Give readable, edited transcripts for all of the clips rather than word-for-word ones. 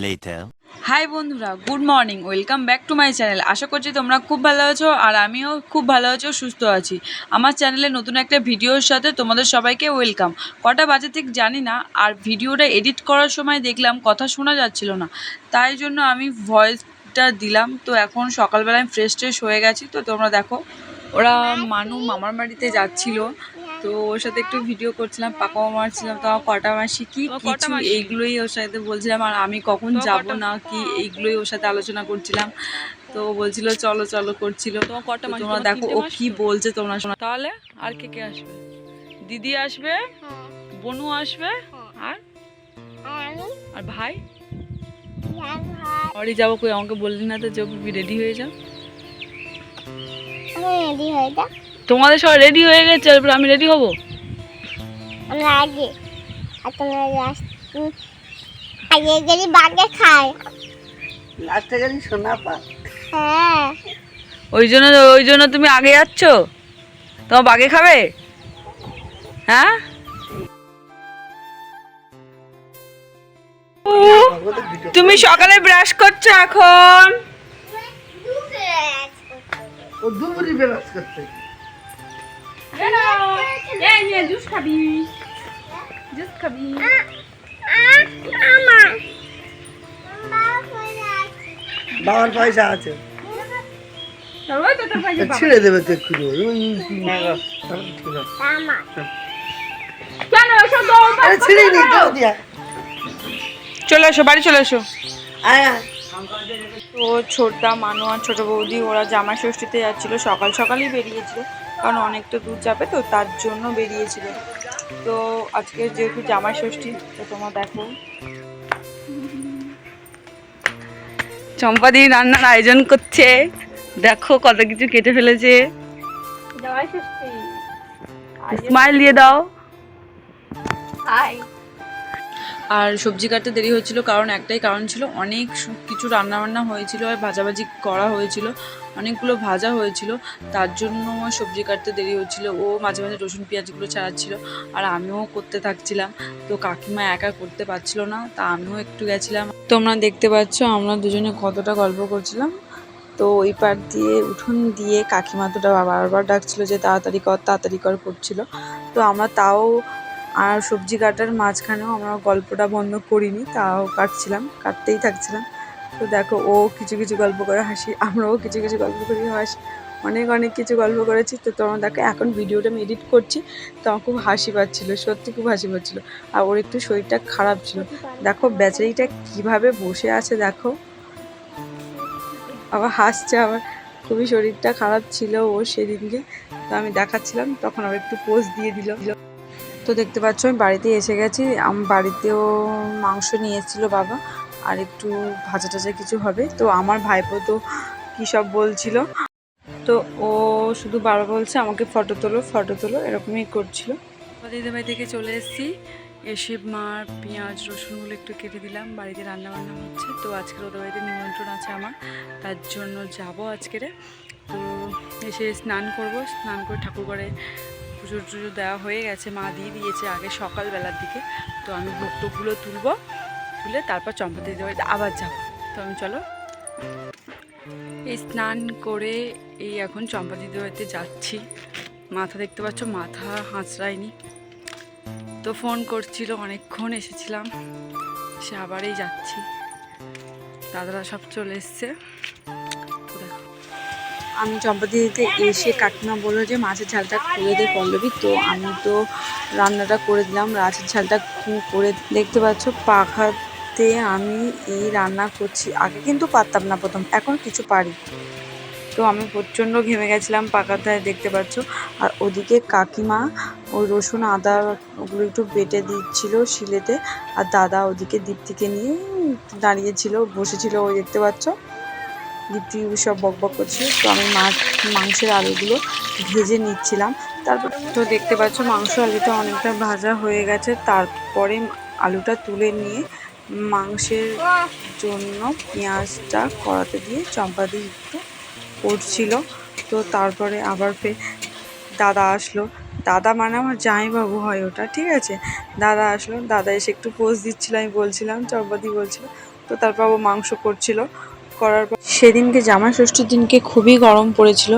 later. Hi বন্ধুরা, good morning, welcome back to my channel. আশা করছি তোমরা খুব ভালো আছো আর আমিও খুব ভালো আছো, সুস্থ আছি। আমার চ্যানেলে নতুন একটা ভিডিওর সাথে তোমাদের সবাইকে ওয়েলকাম। কটা বাজে ঠিক জানি না, আর ভিডিওটা এডিট করার সময় দেখলাম কথা শোনা যাচ্ছিল না, তাই জন্য আমি ভয়েসটা দিলাম। তো এখন সকালবেলায় ফ্রেশ ট্রেশ হয়ে গেছি। তো তোমরা দেখো, ওরা মানু মামার বাড়িতে যাচ্ছিল, তো ওর সাথে একটু ভিডিও করছিলাম, পাকাও মারছিলাম, তো কটা মাসি কি কিছু এইগুলোই ওর সাথে বলছিলাম, আর আমি কখন যাব না কি এইগুলোই ওর সাথে আলোচনা করছিলাম। তো বলছিল চলো চলো করছিল। তো তোমরা দেখো ও কি বলছে, তোমরা শোনা। তাহলে আর কে কে আসবে? দিদি আসবে, বনু আসবে, আর আর ভাই। বাড়ি যাবো কই, আমাকে বললি না তো যে রেডি হয়ে যাও। তোমাদের সবাই রেডি হয়ে গেছে, এরপর আমি রেডি হবো। ওই জন্য তুমি আগে যাচ্ছ? তোমার বাগে খাবে? হ্যাঁ, তুমি সকালে ব্রাশ করছো এখন? জুস খাবি? জুস খাবি? বাবার পয়সা আছে, ছেড়ে দেবে তো একটু। চলে এসো, বাড়ি চলে এসো। তো ছোটদা, মানু আর ছোট বৌদি ওরা জামাই ষষ্ঠীতে যাচ্ছিল, সকাল সকালই বেরিয়েছিল, কারণ অনেকটা দূর যাবে তো তার জন্য বেরিয়েছিল। তো আজকে যেহেতু জামাই ষষ্ঠী, তো তোমরা দেখো চম্পাদি রান্নার আয়োজন করছে। দেখো কত কিছু কেটে ফেলেছে। স্মাইল দিয়ে দাও। আর সবজি কাটতে দেরি হয়েছিল, কারণ একটাই কারণ ছিল, অনেক কিছু রান্নাবান্না হয়েছিল আর ভাজাভাজি করা হয়েছিল, অনেকগুলো ভাজা হয়েছিল, তার জন্য সবজি কাটতে দেরি হচ্ছিল। ও মাঝে মাঝে রসুন পেঁয়াজগুলো ছাড়াচ্ছিল আর আমিও করতে থাকছিলাম। তো কাকিমা একা করতে পারছিল না, তা আমিও একটু গেছিলাম। তোমরা দেখতে পাচ্ছ আমরা দুজনে কতটা গল্প করছিলাম। তো ওই পার দিয়ে উঠোন দিয়ে কাকিমা তো বারবার ডাকছিল যে তাড়াতাড়ি কর করছিল। তো আমরা তাও, আর সবজি কাটার মাঝখানেও আমরা গল্পটা বন্ধ করিনি, তাও কাটতেই থাকছিলাম। তো দেখো ও কিছু কিছু গল্প করে হাসি, আমরাও কিছু কিছু গল্প করি হাসি, অনেক কিছু গল্প করেছি। তো তোমরা দেখো এখন ভিডিওটা আমি এডিট করছি, তো আমার খুব হাসি পাচ্ছিলো, সত্যি খুব হাসি পাচ্ছিলো। আর ওর একটু শরীরটা খারাপ ছিল, দেখো বেচারিটা কিভাবে বসে আছে, দেখো আবার হাসছে, আবার খুবই শরীরটা খারাপ ছিল ওর সেদিনকে। তো আমি দেখাচ্ছিলাম, তখন আবার একটু পোজ দিয়ে দিল। তো দেখতে পাচ্ছ আমি বাড়িতে এসে গেছি। বাড়িতেও মাংস নিয়ে এসেছিলো বাবা, আর একটু ভাজা টাজা কিছু হবে। তো আমার ভাইপো তো কী সব বলছিল, তো ও শুধু বারবার বলছে আমাকে ফটো তোলো এরকমই করছিল। দিদি ভাই থেকে চলে এসেছি, এসে মার পেঁয়াজ রসুনগুলো একটু কেটে দিলাম, বাড়িতে রান্নাবান্না হচ্ছে। তো আজকের ওদের বাড়িতে নিমন্ত্রণ আছে আমার, তার জন্য যাব আজকেরে। তো এসে স্নান করে ঠাকুর ঘরে পুজো টুজো দেওয়া হয়ে গেছে, মা দিয়ে দিয়েছে আগে সকালবেলার দিকে। তো আমি ভোগটোগুলো তুলে তারপর চম্পা দিদি বাড়িতে আবার যাবো। তো আমি চলো, এই স্নান করে এই এখন চম্পা দিদি বাড়িতে যাচ্ছি। মাথা দেখতে পাচ্ছ, মাথা হাঁচড়ায়নি, তো ফোন করছিল অনেকক্ষণ, এসেছিলাম, সে আবারই যাচ্ছি। দাদারা সব চলে এসছে। আমি চম্পাদিতে এসে কাকিমা বললো যে মাছের ঝালটা করে দে পল্লবী। তো আমি তো রান্নাটা করে দিলাম, মাছের ঝালটা করে। দেখতে পাচ্ছ পাখাতে আমি এই রান্না করছি, আগে কিন্তু পারতাম না প্রথম, এখন কিছু পারি। তো আমি প্রচণ্ড ঘেমে গেছিলাম পাখাতে, দেখতে পাচ্ছ। আর ওদিকে কাকিমা ওই রসুন আদা ওগুলো একটু বেটে দিচ্ছিল শিলেতে, আর দাদা ওদিকে দীপ্তিকে নিয়ে দাঁড়িয়েছিল, বসেছিল, ওই দেখতে পাচ্ছ দীপ্তি সব বকবক করছিল। তো আমি মাংসের আলুগুলো ভেজে নিচ্ছিলাম। তারপর তো দেখতে পাচ্ছ আলুটা অনেকটা ভাজা হয়ে গেছে। তারপরে আলুটা তুলে নিয়ে মাংসের জন্য পেঁয়াজটা কড়াতে দিয়ে চম্পা দিয়ে একটু করছিল। তো তারপরে আবার দাদা আসলো, দাদা মানে আমার জামাইবাবু হয় ওটা, ঠিক আছে। দাদা আসলো, দাদা এসে একটু পোজ দিচ্ছিলো, আমি বলছিলাম, চম্পাদি বলছিল তো তারপর ও মাংস করছিল, করার পর সেদিনকে জামাই ষষ্ঠীর দিনকে খুবই গরম পড়েছিল।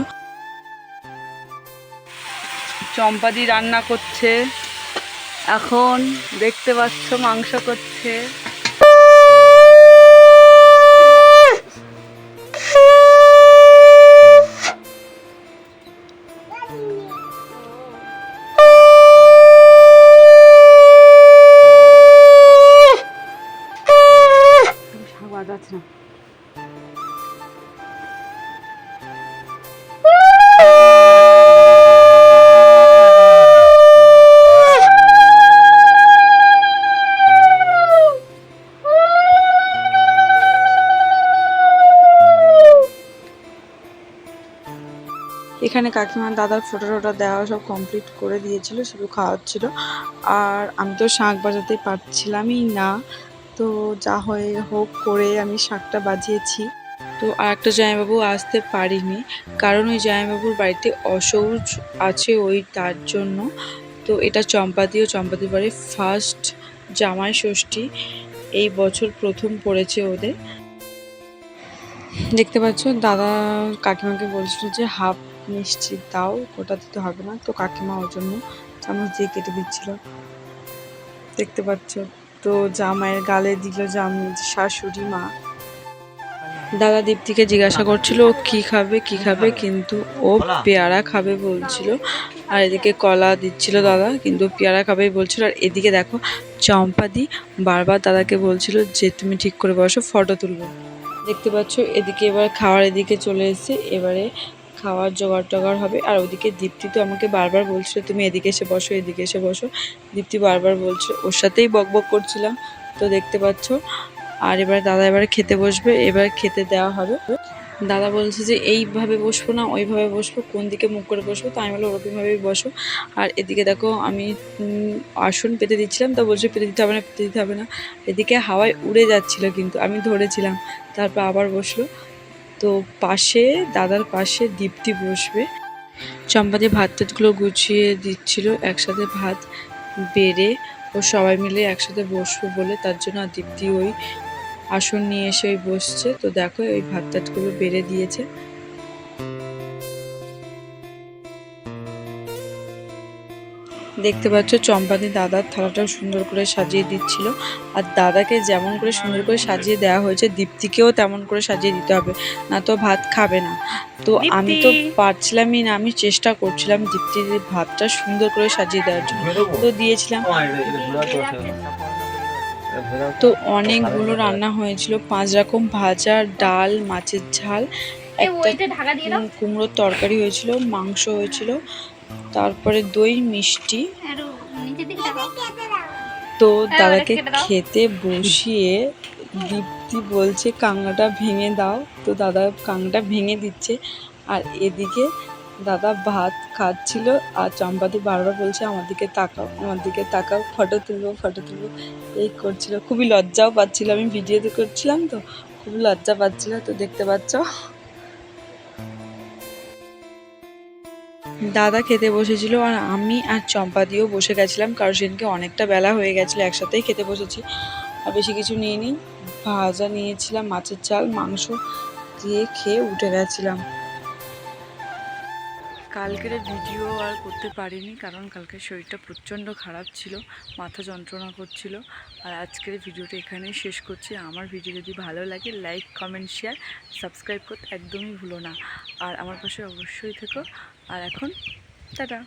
চম্পাদি রান্না করছে, এখন দেখতে পাচ্ছ মাংস করছে। বাজাচ্ছে না। এখানে কাকিমার দাদার ফটো দেওয়া সব কমপ্লিট করে দিয়েছিল, শুধু খাওয়াচ্ছিল। আর আমি তো শাঁখ বাজাতে পারছিলামই না, তো যা হয়ে হোক করে আমি শাঁখটা বাজিয়েছি। তো আর একটা জামাইবাবু আসতে পারিনি, কারণ ওই জামাইবাবুর বাড়িতে অসৌচ আছে, ওই তার জন্য। তো এটা চম্পাদি ও চম্পাদির বাড়ির ফার্স্ট জামাই ষষ্ঠী, এই বছর প্রথম পড়েছে ওদের। দেখতে পাচ্ছ দাদা কাকিমাকে বলছিল যে হাফ মিষ্টি দাও, ওটা দিতে হবে না। তো কাকিমা ওর জন্য চামচ দিয়ে কেটে দিচ্ছিল, দেখতে পাচ্ছ। তো জামাইয়ের গালে দিল শাশুড়ি মা। দাদা দীপ্তিকে জিজ্ঞাসা করছিল ও কী খাবে কী খাবে, কিন্তু ও পেয়ারা খাবে বলছিল। আর এদিকে কলা দিচ্ছিল দাদা, কিন্তু পেয়ারা খাবেই বলছিল। আর এদিকে দেখো চম্পাদি বারবার দাদাকে বলছিল যে তুমি ঠিক করে বসো, ফটো তুলবো। দেখতে পাচ্ছ এদিকে এবার খাওয়ার এদিকে চলে এসেছে, এবারে খাওয়ার জোগাড় টোগাড় হবে। আর ওদিকে দীপ্তি তো আমাকে বারবার বলছিল তুমি এদিকে এসে বসো, এদিকে এসে বসো। দীপ্তি বারবার বলছিল, ওর সাথেই বকবক করছিলাম। তো দেখতে পাচ্ছ। আর এবার দাদা এবারে খেতে বসবে, এবার খেতে দেওয়া হবে। দাদা বলছে যে এইভাবে বসবো না ওইভাবে বসবো, কোন দিকে মুখ করে বসবো। তো আমি বললাম ওরকমভাবেই বসো। আর এদিকে দেখো আমি আসন পেতে দিচ্ছিলাম, তো বলছে পেতে দিতে হবে না, পেতে দিতে হবে না। এদিকে হাওয়ায় উড়ে যাচ্ছিলো, কিন্তু আমি ধরেছিলাম। তারপর আবার বসলো। তো পাশে দাদার পাশে দীপ্তি বসবে। চম্পাদি ভাত টাতগুলো গুছিয়ে দিচ্ছিল, একসাথে ভাত বেড়ে ও সবাই মিলে একসাথে বসবো বলে, তার জন্য। আর দীপ্তি ওই আসন নিয়ে এসে ওই বসছে। তো দেখো ওই ভাত টাতগুলো বেড়ে দিয়েছে। দেখতে পাচ্ছ চম্পাদি দাদার থালাটাও সুন্দর করে সাজিয়ে দিচ্ছিল। আর দাদাকে যেমন করে সুন্দর করে সাজিয়ে দেওয়া হয়েছে, দীপ্তিকেও তেমন করে সাজিয়ে দিতে হবে, না তো ভাত খাবে না। তো আমি তো পারছিলামই না, আমি চেষ্টা করছিলাম দীপ্তির ভাতটা সুন্দর করে সাজিয়ে দেওয়ার জন্য, তো দিয়েছিলাম। তো অনেকগুলো রান্না হয়েছিল, 5 রকম ভাজা, ডাল, মাছের ঝাল, একটা কুমড়োর তরকারি হয়েছিল, মাংস হয়েছিল, তারপরে দই, মিষ্টি। তো দাদাকে খেতে বসিয়ে দীপ্তি বলছে কাঁকড়াটা ভেঙে দাও। তো দাদা কাঁকড়াটা ভেঙে দিচ্ছে। আর এদিকে দাদা ভাত খাচ্ছিল, আর চম্পাদি বারবার বলছে আমার দিকে তাকাও, আমার দিকে তাকাও, ফটো তুলবো, ফটো তুলবো, এই করছিল। খুবই লজ্জাও পাচ্ছিল, আমি ভিডিওতে করছিলাম তো খুব লজ্জা পাচ্ছিল। তো দেখতে পাচ্ছ দাদা খেতে বসেছিল, আর আমি আর চম্পাদিও বসে গেছিলাম, কারণ সেদিনকে অনেকটা বেলা হয়ে গেছিলো, একসাথেই খেতে বসেছি। আর বেশি কিছু নিইনি, ভাজা নিয়েছিলাম, মাছের ঝাল, মাংস দিয়ে খেয়ে উঠে গেছিলাম। কালকের ভিডিও আর করতে পারিনি, কারণ কালকের শরীরটা প্রচণ্ড খারাপ ছিল, মাথা যন্ত্রণা করছিল। আর আজকের ভিডিওটা এখানেই শেষ করছি। আমার ভিডিও যদি ভালো লাগে লাইক, কমেন্ট, শেয়ার, সাবস্ক্রাইব করতে একদমই ভুলো না। আর আমার পাশে অবশ্যই থেকো। আর এখন টাটা।